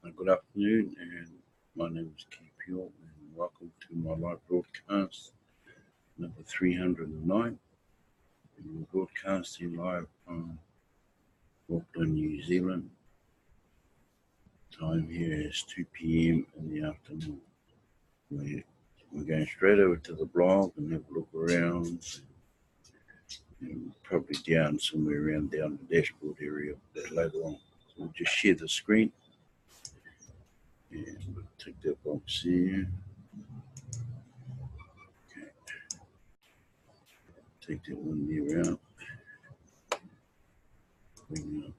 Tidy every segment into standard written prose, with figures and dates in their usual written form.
Good afternoon, and my name is Keith York, and welcome to my live broadcast number 309. And we're broadcasting live from Auckland, New Zealand. Time here is 2 p.m. in the afternoon. We're going straight over to the blog and have a look around, and probably down somewhere around down the dashboard area a bit later on. So we'll just share the screen, and we'll take that box here. Take that one there out. Bring it up.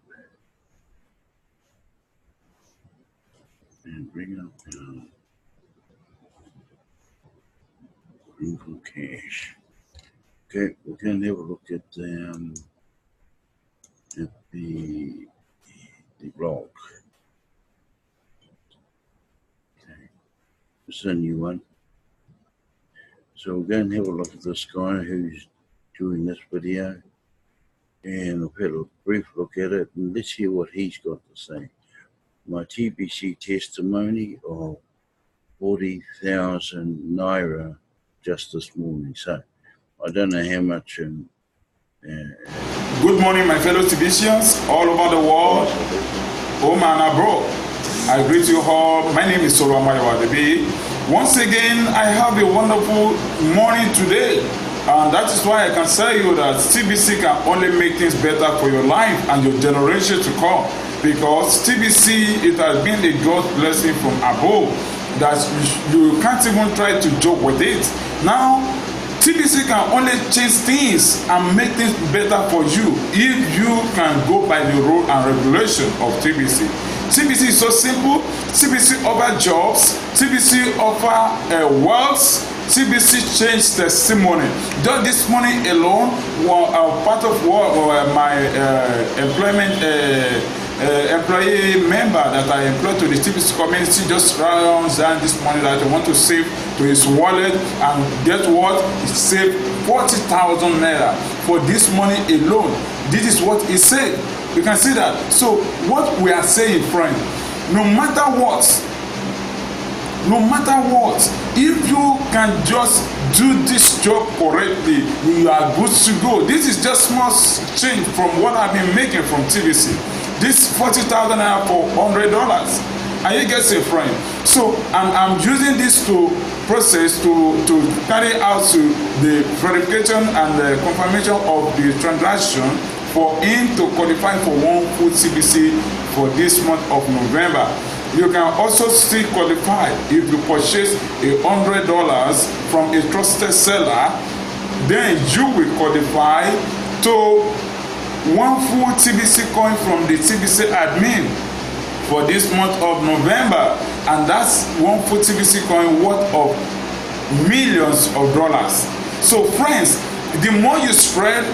And bring up Google Cache. Okay, we're going to have a look at the blog. Okay, this is a new one. So we're going to have a look at this guy who's doing this video, and I've had a brief look at it, and let's hear what he's got to say. My TBC testimony of 40,000 Naira just this morning. So I don't know how much. Good morning, my fellow TBCians all over the world, home and abroad. I greet you all. My name is Soro Amayawadebi. Once again, I have a wonderful morning today, and that is why I can tell you that TBC can only make things better for your life and your generation to come. Because TBC, it has been a God blessing from above that you can't even try to joke with it. Now, TBC can only change things and make things better for you if you can go by the rule and regulation of TBC. TBC is so simple. TBC offer jobs. TBC offer wealth. TBC changed testimony. Just this morning alone, part of my employment employee member that I employ to the TBC community just runs down this money that I want to save to his wallet, and get what? He saved 40,000 naira for this money alone. This is what he said. You can see that. So what we are saying, friend, no matter what, if you can just do this job correctly, you are good to go. This is just small change from what I've been making from TBC. This 40,000 naira for $100. And you get a friend. So I'm using this to process to carry out to the verification and the confirmation of the transaction for him to qualify for one full TBC for this month of November. You can also still qualify if you purchase $100 from a trusted seller. Then you will qualify to one full TBC coin from the TBC admin for this month of November, and that's one full TBC coin worth of millions of dollars. So friends, the more you spread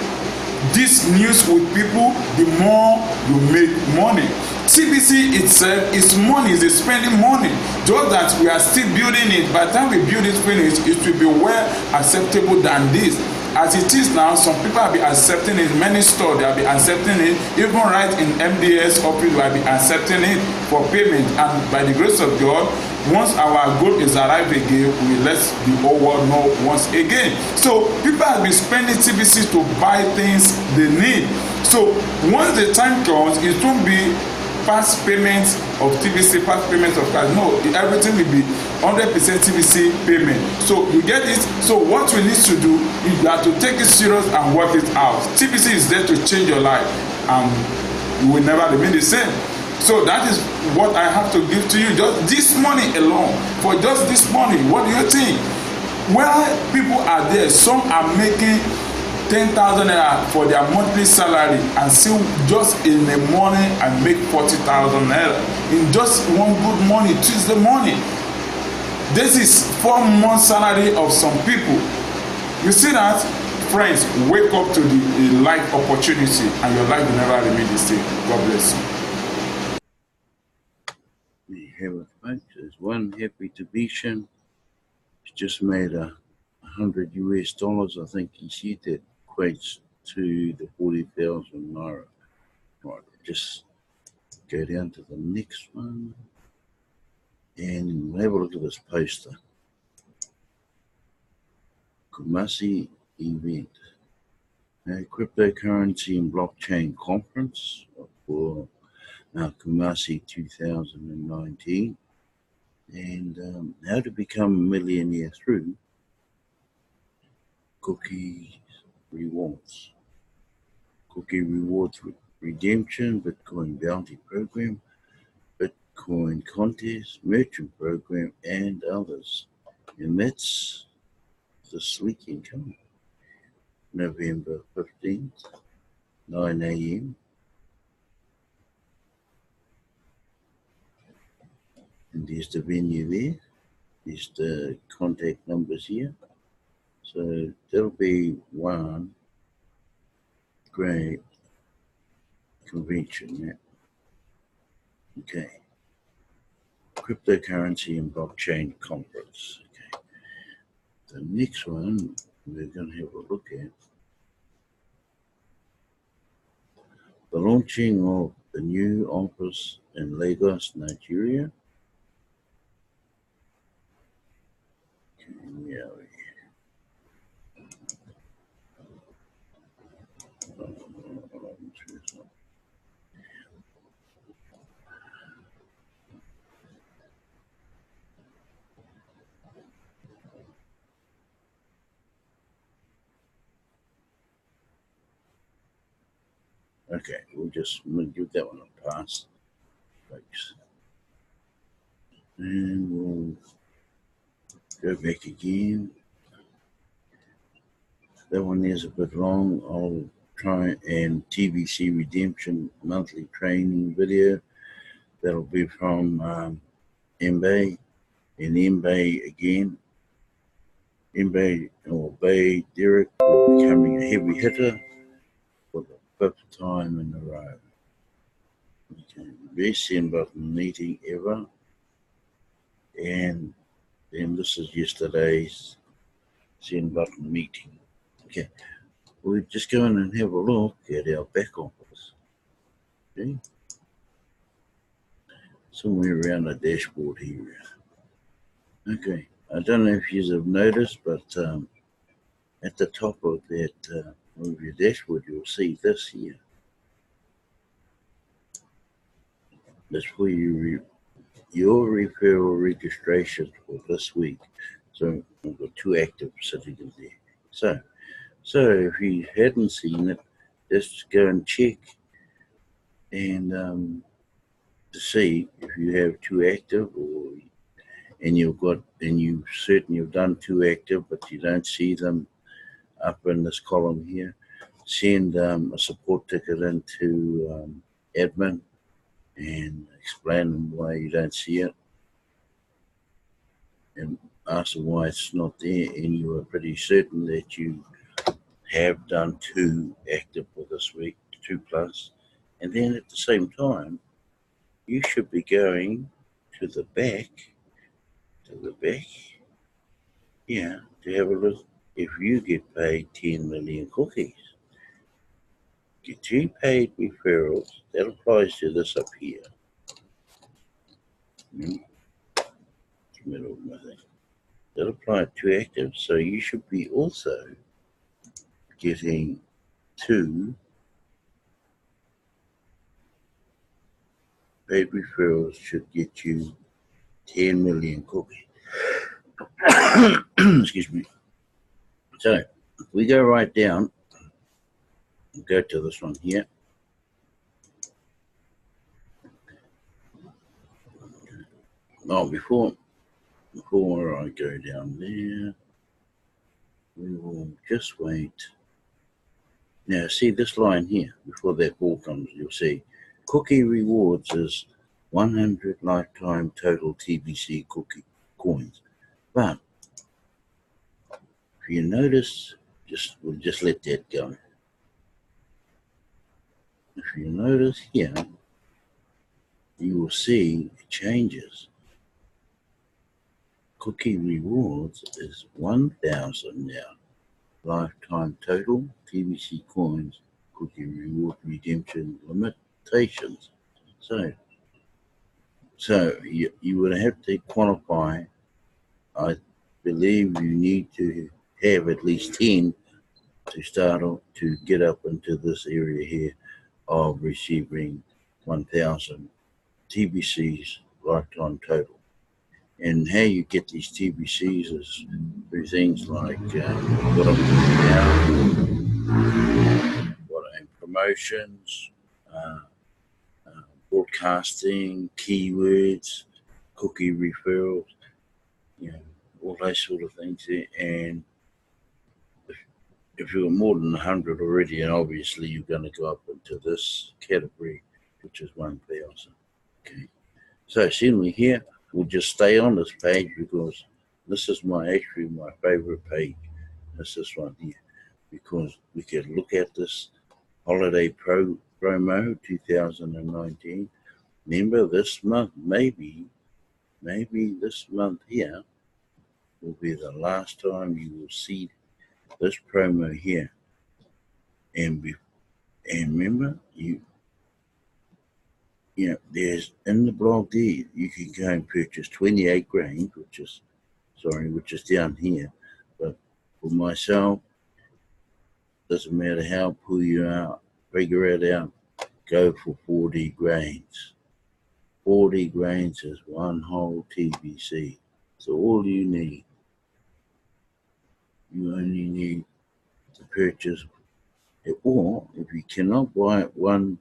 this news with people, the more you make money. TBC itself is money, is spending money. Just that we are still building it. By the time we build it finished, it will be well acceptable than this. As it is now, some people will be accepting it. Many stores, they will be accepting it. Even right in MDS office, will be accepting it for payment. And by the grace of God, once our goal is arrived again, we let the whole world know once again. So people have been spending TBC to buy things they need. So once the time comes, it won't be past payments of TBC, past payments of cash. No, everything will be 100% TBC payment. So you get it. So what we need to do is you have to take it serious and work it out. TBC is there to change your life, and you will never remain the same. So that is what I have to give to you. Just this money alone, for just this money, what do you think? Where people are there, some are making 10,000 naira for their monthly salary, and still just in the morning and make 40,000 naira in just one good morning, Tuesday morning. This is 4 months salary of some people. You see that? Friends, wake up to the life opportunity, and your life will never remain the same. God bless you. We have it, folks. There's one happy TBCian. He's just made $100 US. I think he said that equates to the 40,000 Naira. Right, just go down to the next one. And we'll have a look at this poster. Kumasi event. A cryptocurrency and blockchain conference for Kumasi 2019. And how to become a millionaire through Cookie Rewards. Cookie Rewards Redemption, Bitcoin Bounty Program, Bitcoin Contest, Merchant Program, and others. And that's this weekend coming, November 15th, 9 a.m. And there's the venue there. There's the contact numbers here. So there'll be one great convention. Yeah. Okay. Cryptocurrency and blockchain conference. Okay. The next one we're going to have a look at the launching of the new office in Lagos, Nigeria. Okay, yeah. Okay, we'll give that one a pass, folks. And we'll go back again. That one is a bit long. I'll try and TBC Redemption monthly training video. That'll be from Mbae and Mbae again. Mbae or Bay Derek will be becoming a heavy hitter for the fifth time in a row. Okay, best send button meeting ever. And then this is yesterday's send button meeting. Okay, we'll just go in and have a look at our back office. Okay, somewhere around the dashboard here. Okay, I don't know if you have noticed, but at the top of that of your dashboard, you'll see this here. That's for your referral registrations for this week. So I've got 2 active sitting in there. So if you hadn't seen it, just go and check and to see if you have 2 active, and you've certainly done 2 active, but you don't see them up in this column here. Send a support ticket into admin and explain them why you don't see it, and ask them why it's not there, and you are pretty certain that you have done 2 active for this week, 2+, and then at the same time, you should be going to the back, yeah, to have a look if you get paid 10 million cookies. Get you paid referrals, that applies to this up here. Middle of my thing. That applies to active, so you should be also getting 2 paid referrals should get you 10 million cookies. Excuse me. So if we go right down, go to this one here. Oh, before I go down there, we will just wait. Now, see this line here, before that ball comes, you'll see Cookie Rewards is 100 lifetime total TBC cookie coins. But if you notice, we'll just let that go. If you notice here, you will see it changes. Cookie Rewards is 1,000 now. Lifetime total TBC coins, Cookie Reward redemption limitations. So So you would have to qualify. I believe you need to have at least 10 to start off to get up into this area here of receiving 1,000 TBCs lifetime total. And how you get these TBCs is through things like what I'm doing now, promotions, uh, broadcasting, keywords, cookie referrals, you know, all those sort of things. And if you've got more than 100 already, and obviously you're going to go up into this category, which is 1,000. Okay. So similarly here, we'll just stay on this page because this is actually my favorite page. This is one here because we can look at this holiday promo 2019. Remember this month, maybe this month here will be the last time you will see this promo here. And remember, you know, there's in the blog there, you can go and purchase 28 grains, which is down here. But for myself, doesn't matter how poor you are, figure it out, go for 40 grains. 40 grains is one whole TBC. So all you need, you only need to purchase, or if you cannot buy one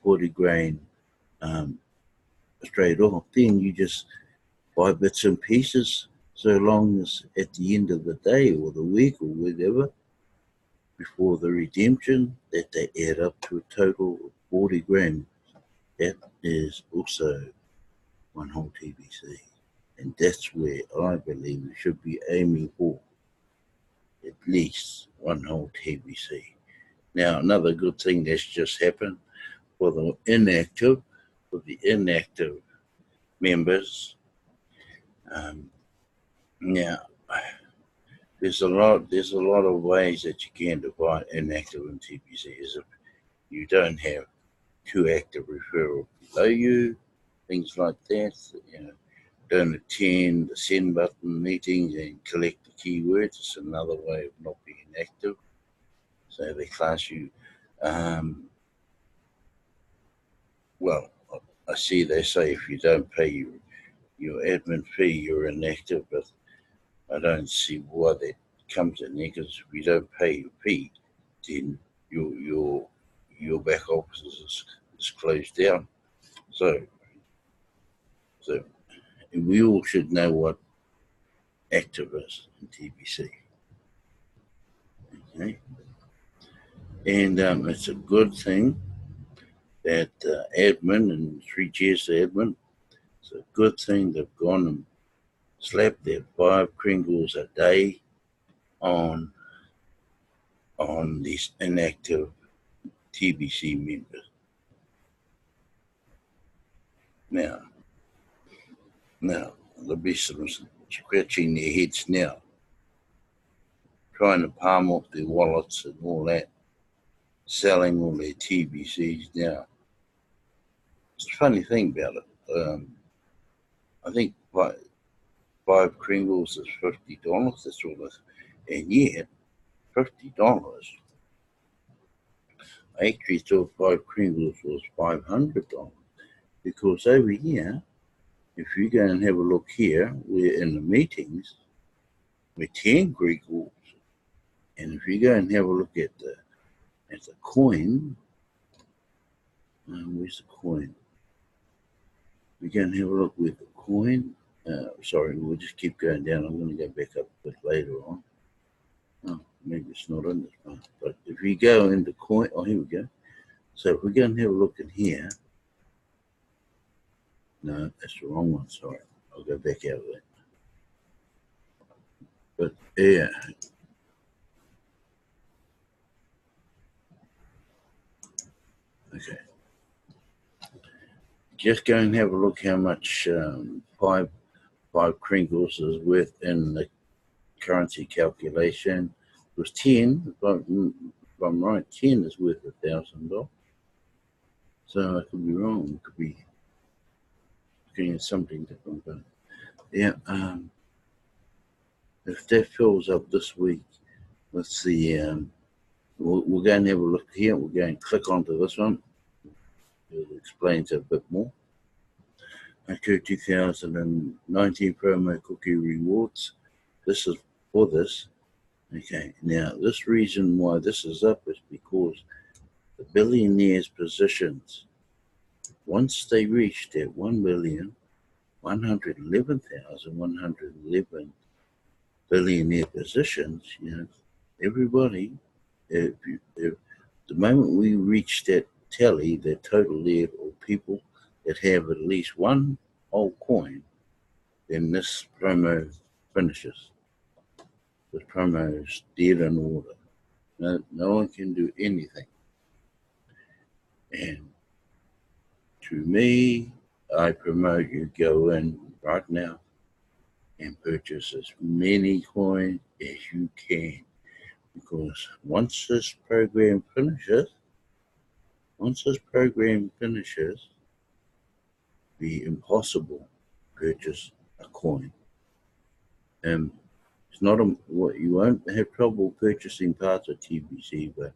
40 grain straight off, then you just buy bits and pieces so long as at the end of the day or the week or whatever, before the redemption, that they add up to a total of 40 grams. That is also one whole TBC. And that's where I believe we should be aiming for, at least one whole TBC. Now, another good thing that's just happened for the inactive members. Now, there's a lot of ways that you can divide inactive and TBC. Is if you don't have 2 active referrals below you, things like that. You know, don't attend the send button meetings and collect the keywords. It's another way of not being active. So they class you. Well, I see they say if you don't pay your admin fee, you're inactive, but I don't see why that comes in there, because if you don't pay your fee, then your back office is closed down. So we all should know what active is in TBC. Okay, and it's a good thing that admin and 3 chairs admin. It's a good thing they've gone and slapped their 5 Kringles a day on these inactive TBC members. Now there'll be some scratching their heads now, trying to palm off their wallets and all that, selling all their TBCs now. It's a funny thing about it. I think 5 Kringles is $50. That's all this, and yet $50. I actually thought 5 Kringles was $500, because over here, if you go and have a look here, we're in the meetings, we're 10 Kringles, and if you go and have a look at the coin, where's the coin? We go and have a look with the coin. Sorry, we'll just keep going down. I'm going to go back up a bit later on. Oh, maybe it's not in this one. But if you go into coin, oh, here we go. So if we go and have a look in here, no, that's the wrong one. Sorry, I'll go back out of that. But yeah. Okay. Just go and have a look how much 5 Kringles is worth in the currency calculation. It was 10, if I'm right, 10 is worth $1,000. So I could be wrong. It could be looking at something different. But yeah, if that fills up this week, let's see. We're going to have a look here. We're going to click onto this one. It explains a bit more. Okay, 2019 promo cookie rewards. This is for this. Okay, now this reason why this is up is because the billionaires' positions, once they reach that 1,111,111 billionaire positions, everybody, if the moment we reach that tally, that total there of people that have at least one whole coin, then this promo finishes. This promo is dead in order. No one can do anything. And to me, I promote you go in right now and purchase as many coins as you can. Because once this program finishes, be impossible to purchase a coin. It's not what you won't have trouble purchasing parts of TBC, but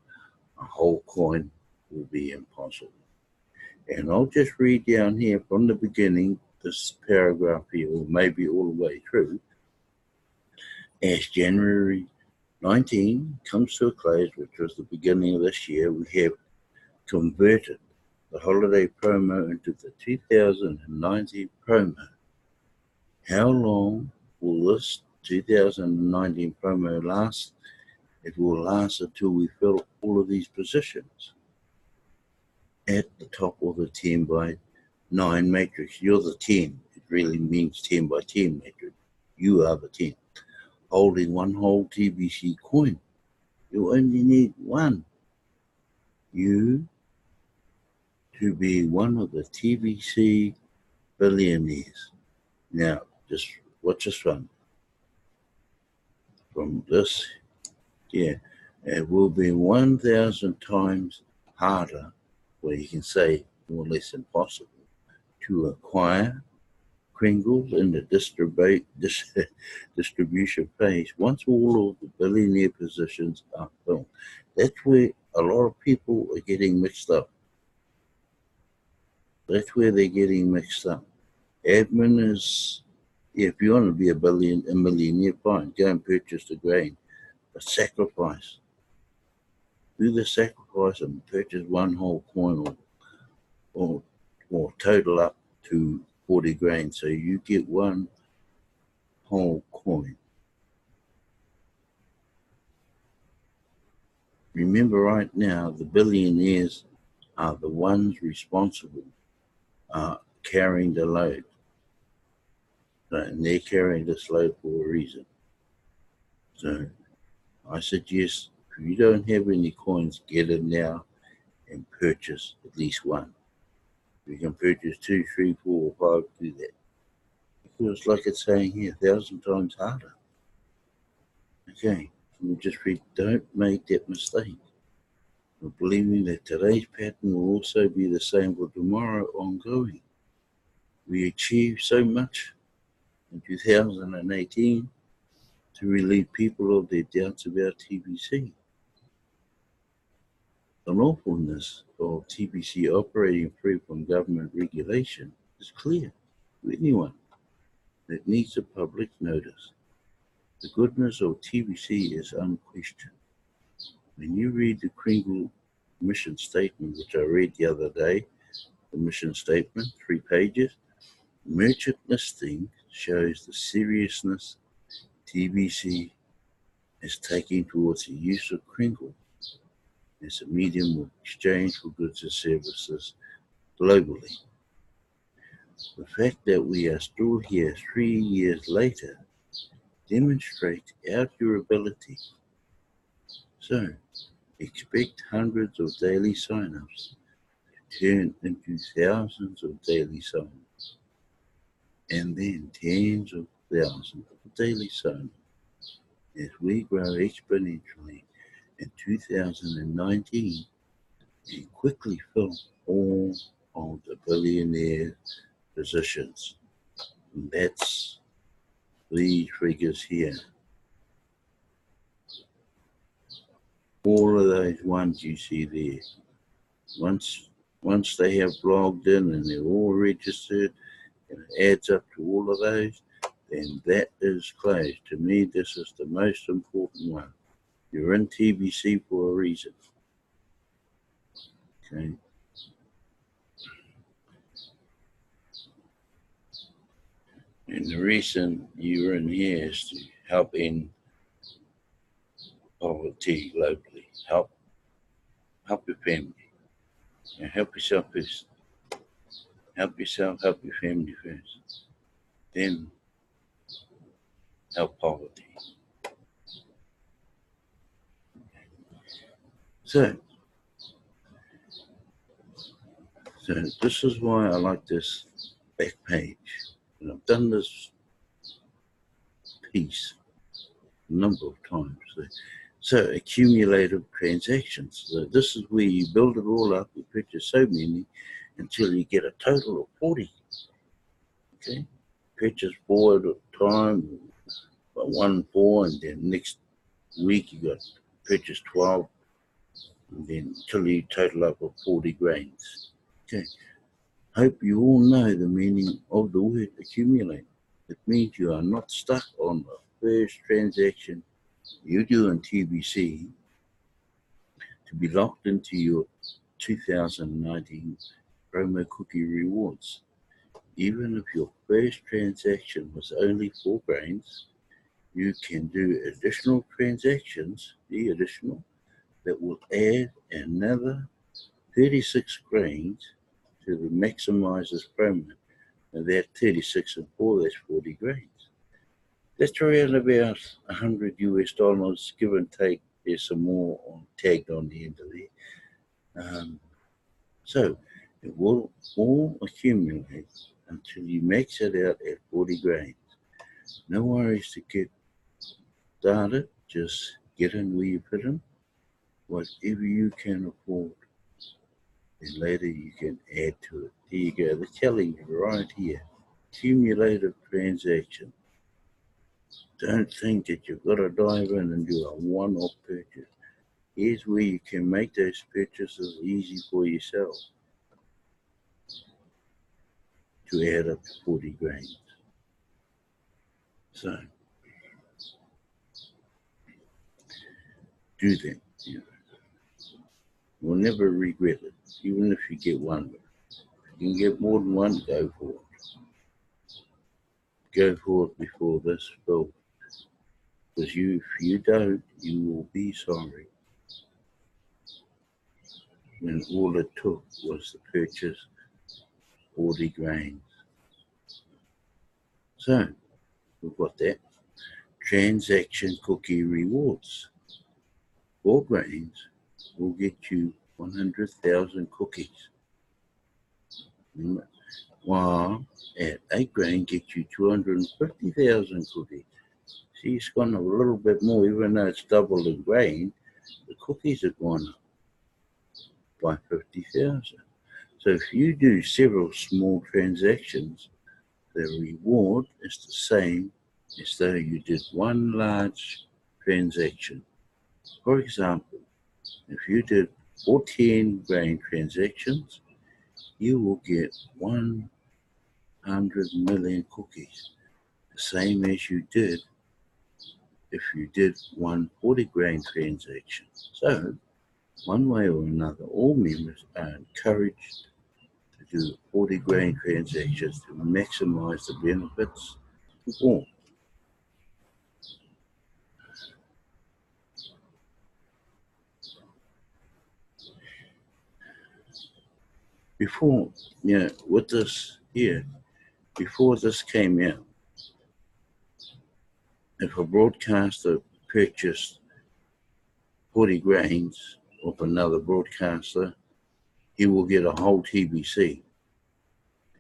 a whole coin will be impossible. And I'll just read down here from the beginning, this paragraph here, or maybe all the way through. As January 19 comes to a close, which was the beginning of this year, we have converted the holiday promo into the 2019 promo. How long will this 2019 promo last? It will last until we fill all of these positions at the top of the 10 by 9 matrix. You're the 10. It really means 10 by 10 matrix. You are the 10. Holding one whole TBC coin. You only need one. You to be one of the TBC billionaires. Now, just watch this one. From this, it will be 1,000 times harder, or you can say more or less impossible, to acquire Kringles in the distribution phase once all of the billionaire positions are filled. That's where a lot of people are getting mixed up. That's where they're getting mixed up. Admin is, if you want to be a millionaire, fine, go and purchase the grain, but sacrifice. Do the sacrifice and purchase one whole coin or total up to 40 grain, so you get one whole coin. Remember, right now, the billionaires are the ones responsible carrying the load. And they're carrying this load for a reason. So I suggest if you don't have any coins, get it now and purchase at least one. If you can purchase 2, 3, 4, or 5, do that. Because like it's saying here, 1,000 times harder. Okay, we just read, don't make that mistake of believing that today's pattern will also be the same for tomorrow ongoing. We achieved so much in 2018 to relieve people of their doubts about TBC. The lawfulness of TBC operating free from government regulation is clear to anyone that needs a public notice. The goodness of TBC is unquestioned. When you read the Kringle mission statement, which I read the other day, the mission statement, 3 pages, merchant listing shows the seriousness TBC is taking towards the use of Kringle as a medium of exchange for goods and services globally. The fact that we are still here 3 years later demonstrates our durability. So, expect hundreds of daily sign-ups to turn into thousands of daily sign-ups, and then tens of thousands of daily sign-ups as we grow exponentially in 2019 and quickly fill all of the billionaire positions. And that's these figures here. All of those ones you see there. Once they have logged in and they're all registered and it adds up to all of those, then that is closed. To me, this is the most important one. You're in TBC for a reason. Okay. And the reason you're in here is to help end poverty locally. Help your family. And help yourself first. Help yourself, help your family first. Then help poverty. So this is why I like this back page. And I've done this piece a number of times. So accumulative transactions. So this is where you build it all up, you purchase so many until you get a total of 40. Okay? Purchase 4 at a time, 1, 4, and then next week you got purchase 12, and then until you total up of 40 grains. Okay. Hope you all know the meaning of the word accumulate. It means you are not stuck on the first transaction you do in TBC to be locked into your 2019 promo cookie rewards. Even if your first transaction was only 4 grains, you can do additional transactions, that will add another 36 grains to the maximizers promo. And that 36 and 4, that's 40 grains. That's around about $100 give and take. There's some more tagged on the end of there. So it will all accumulate until you max it out at 40 grains. No worries to get started, just get in where you fit in, whatever you can afford. Then later you can add to it. There you go, they're telling you right here, cumulative transaction. Don't think that you've got to dive in and do a one-off purchase. Here's where you can make those purchases easy for yourself to add up to 40 grains. So, do that. You'll never regret it, even if you get one. If you can get more than one, go for it. Go for it before this build. Because if you don't, you will be sorry. When all it took was to purchase 40 grains. So, we've got that. Transaction cookie rewards. 4 grains will get you 100,000 cookies. While at 8 grain get you 250,000 cookies. See, it's gone a little bit more, even though it's doubled in grain, the cookies have gone up by 50,000. So if you do several small transactions, the reward is the same as though you did one large transaction. For example, if you did 14 grain transactions, you will get 100 million cookies, the same as you did if you did 140 grain transaction. So, one way or another, all members are encouraged to do 40 grain transactions to maximize the benefits to all. Before, with this here, before this came out, if a broadcaster purchased 40 grains of another broadcaster, he will get a whole TBC.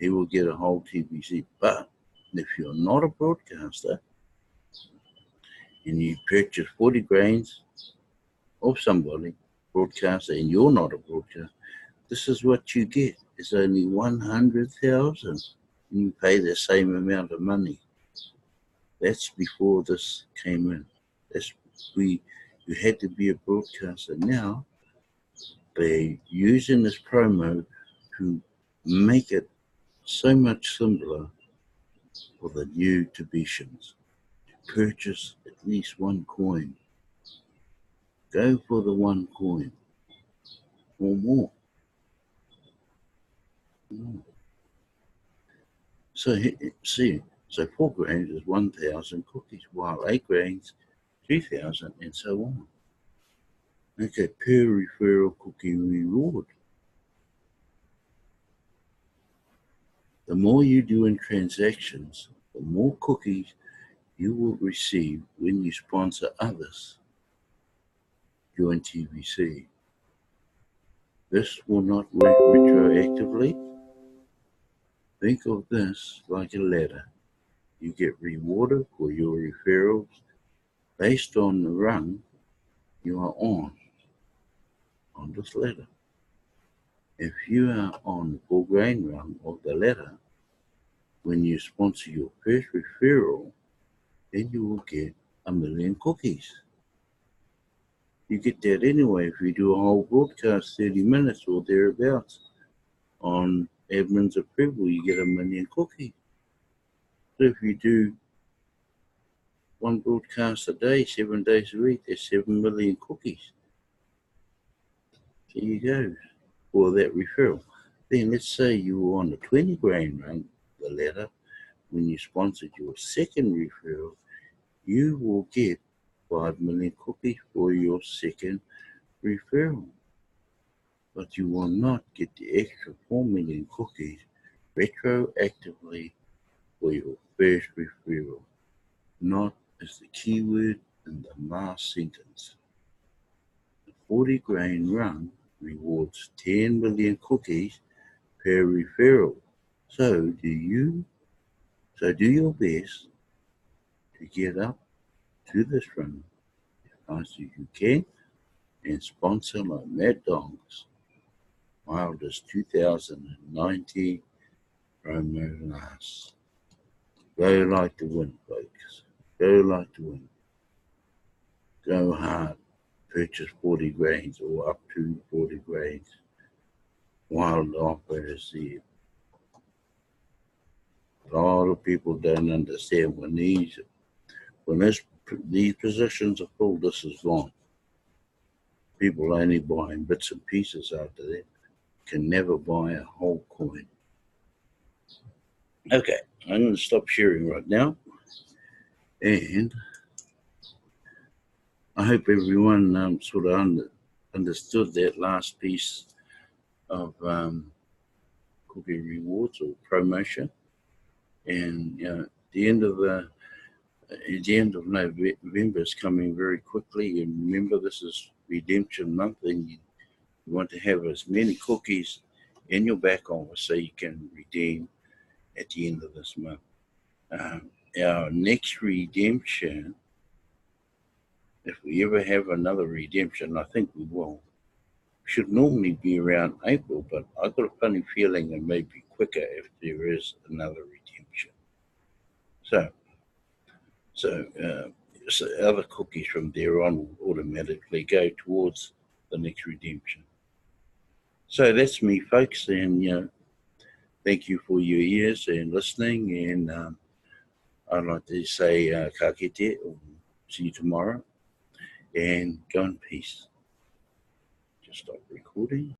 He will get a whole TBC. But if you're not a broadcaster and you purchase 40 grains of somebody, broadcaster, and you're not a broadcaster, this is what you get. It's only 100,000. So if you do 40 grains transactions, and you pay the same amount of money. That's before this came in. You had to be a broadcaster. Now they're using this promo to make it so much simpler for the new Tibetans to purchase at least one coin. Go for the one coin or more. So 4 grains is 1,000 cookies, while 8 grains, 2,000, and so on. Okay, per referral cookie reward. The more you do in transactions, the more cookies you will receive when you sponsor others. Join TVC. This will not work retroactively. Think of this like a ladder. You get rewarded for your referrals based on the rung you are on this ladder. If you are on the 4 grain rung of the ladder, when you sponsor your first referral, then you will get 1 million cookies. You get that anyway if you do a whole broadcast, 30 minutes or thereabouts. On Admins Approval, you get 1 million cookies. So if you do one broadcast a day, 7 days a week, there's 7 million cookies. There you go, for that referral. Then let's say you were on the 20 grain rung, the ladder. When you sponsored your second referral, you will get 5 million cookies for your second referral. But you will not get the extra 4 million cookies retroactively for your first referral. Not is the keyword in the last sentence. The 40 grain rung rewards 10 million cookies per referral. So do your best to get up to this run as fast as you can and sponsor like Mad Dogs while this 2019 promo lasts. Go like to win, folks. Go like to win. Go hard. Purchase 40 grains or up to 40 grains while the offer is there. A lot of people don't understand when these positions are full, this is long. People only buying bits and pieces after that. Can never buy a whole coin. Okay, I'm going to stop sharing right now. And I hope everyone sort of understood that last piece of cookie rewards or promotion. And the end of November is coming very quickly. And remember, this is redemption month, and you want to have as many cookies in your back office so you can redeem at the end of this month. Our next redemption, if we ever have another redemption, I think we will, should normally be around April, but I've got a funny feeling it may be quicker if there is another redemption. So other cookies from there on will automatically go towards the next redemption. So that's me, folks, and thank you for your ears and listening, and I'd like to say ka kite, or see you tomorrow, and go in peace. Just stop recording.